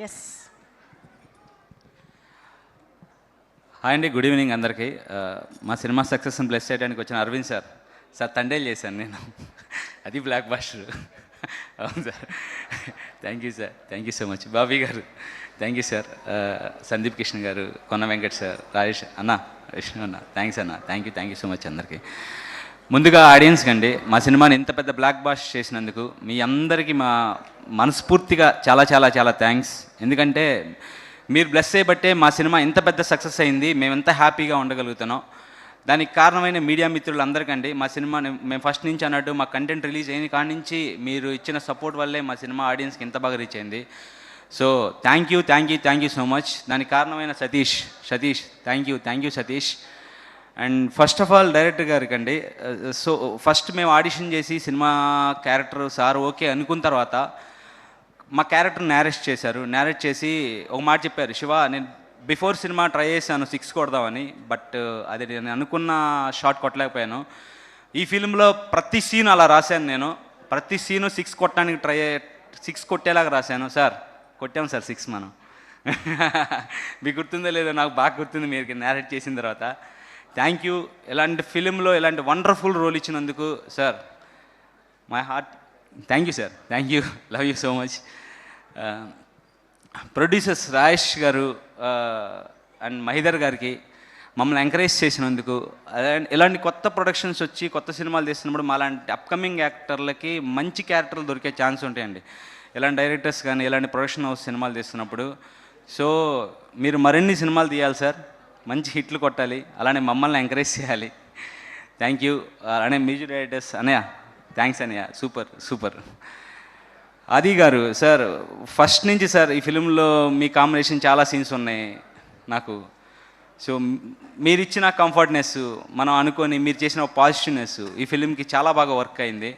Yes. Hi అండి, good evening అందరికీ. మా సినిమా సక్సెస్ని బ్లెస్ చేయడానికి వచ్చిన అరవింద్ సార్ తండేలు చేశాను నేను. అది బ్లాక్ బాస్టర్. అవును sir, thank you sir, thank you so much. Bobby garu thank you sir. Sandeep Krishna garu, Kona Venkat sir, Rajesh అన్న, విష్ణు అన్న, థ్యాంక్స్ అన్న, థ్యాంక్ యూ సో మచ్ అందరికీ. ముందుగా ఆడియన్స్కి అండి, మా సినిమాని ఇంత పెద్ద బ్లాక్ బాస్ట్ చేసినందుకు మీ అందరికీ మా మనస్ఫూర్తిగా చాలా చాలా చాలా థ్యాంక్స్. ఎందుకంటే మీరు బ్లెస్ చేయబట్టే మా సినిమా ఇంత పెద్ద సక్సెస్ అయింది, మేము ఎంత హ్యాపీగా ఉండగలుగుతున్నాం. దానికి కారణమైన మీడియా మిత్రులందరికండి, మా సినిమా మేము ఫస్ట్ నుంచి అన్నట్టు మా కంటెంట్ రిలీజ్ అయిన కాడి నుంచి మీరు ఇచ్చిన సపోర్ట్ వల్లే మా సినిమా ఆడియన్స్కి ఇంత బాగా రీచ్ అయింది. So thank you so much. దానికి కారణమైన Satish, thank you Satish. And first of all director గారికి అండి. సో ఫస్ట్ మేము ఆడిషన్ చేసి సినిమా క్యారెక్టర్ సార్ ఓకే అనుకున్న తర్వాత మా క్యారెక్టర్ నేరేట్ చేసి ఒక మాట చెప్పారు, శివ నేను బిఫోర్ సినిమా ట్రై చేశాను 6 కొడదామని, బట్ అది నేను అనుకున్న షాట్ కొట్టలేకపోయాను. ఈ ఫిల్మ్లో ప్రతి సీన్ అలా రాశాను నేను, ప్రతి సీను 6 కొట్టడానికి 6 కొట్టేలాగా రాశాను. సార్ కొట్టాము సార్ 6 మనం. మీకు గుర్తుందో లేదో, నాకు బాగా గుర్తుంది మీరు నేరేట్ చేసిన తర్వాత. Thank you. ఇలాంటి ఫిలింలో ఇలాంటి వండర్ఫుల్ రోల్ ఇచ్చినందుకు sir, my heart thank you sir, thank you, love you so much. Producers Rajesh గారు అండ్ మహిదర్ గారికి మమ్మల్ని ఎంకరేజ్ చేసినందుకు, ఇలాంటి కొత్త ప్రొడక్షన్స్ వచ్చి కొత్త సినిమాలు తీస్తున్నప్పుడు మాలాంటి అప్కమింగ్ యాక్టర్లకి మంచి క్యారెక్టర్లు దొరికే ఛాన్స్ ఉంటాయండి, ఇలాంటి డైరెక్టర్స్ కానీ ఇలాంటి ప్రొడక్షన్ హౌస్ సినిమాలు తీస్తున్నప్పుడు. సో మీరు మరిన్ని సినిమాలు తీయాలి సార్, మంచి హిట్లు కొట్టాలి, అలానే మమ్మల్ని ఎంకరేజ్ చేయాలి. Thank you. అలానే మ్యూజిక్ డైరెక్టర్స్ అన్నయ్య, థ్యాంక్స్ అన్నయ్య, సూపర్. ఆది గారు సార్, ఫస్ట్ నుంచి సార్ ఈ ఫిలింలో మీ కాంబినేషన్ చాలా సీన్స్ ఉన్నాయి నాకు. సో మీరు ఇచ్చిన కంఫర్ట్నెస్, మనం అనుకొని మీరు చేసిన పాజిటివ్నెస్ ఈ ఫిలింకి చాలా బాగా వర్క్ అయింది.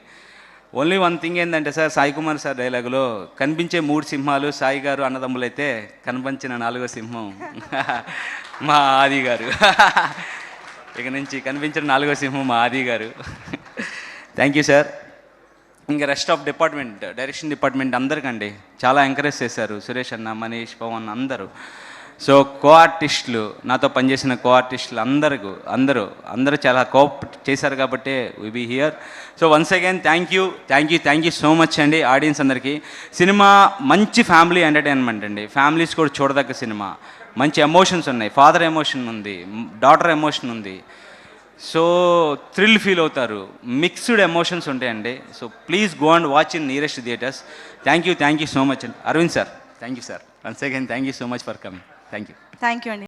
ఓన్లీ వన్ థింగ్ ఏంటంటే సార్, సాయి కుమార్ సార్ డైలాగులో కనిపించే 3 సింహాలు సాయి గారు అన్నదమ్ములైతే కనిపించిన 4వ సింహం మా ఆది గారు. ఇక నుంచి కనిపించిన 4వ సింహం మా Aadi garu. Thank you sir. ఇంకా rest of department, direction department అందరికండి చాలా ఎంకరేజ్ చేశారు, సురేష్ అన్న, మనీష్, పవన్ అందరూ. సో కో ఆర్టిస్టులు, నాతో పనిచేసిన కో ఆర్టిస్టులు అందరూ చాలా కోఆప్ చేశారు కాబట్టి we be here. So once again thank you so much అండి ఆడియన్స్ అందరికీ. సినిమా మంచి ఫ్యామిలీ ఎంటర్టైన్మెంట్ అండి, ఫ్యామిలీస్ కూడా చూడదగ్గ సినిమా. మంచి ఎమోషన్స్ ఉన్నాయి, ఫాదర్ ఎమోషన్ ఉంది, డాటర్ ఎమోషన్ ఉంది. సో థ్రిల్ ఫీల్ అవుతారు, మిక్స్డ్ ఎమోషన్స్ ఉంటాయండి. So please go and watch in nearest theatres. Thank you so much అండి. Aravind sir, thank you sir. Once again thank you so much for coming. Thank you అండి.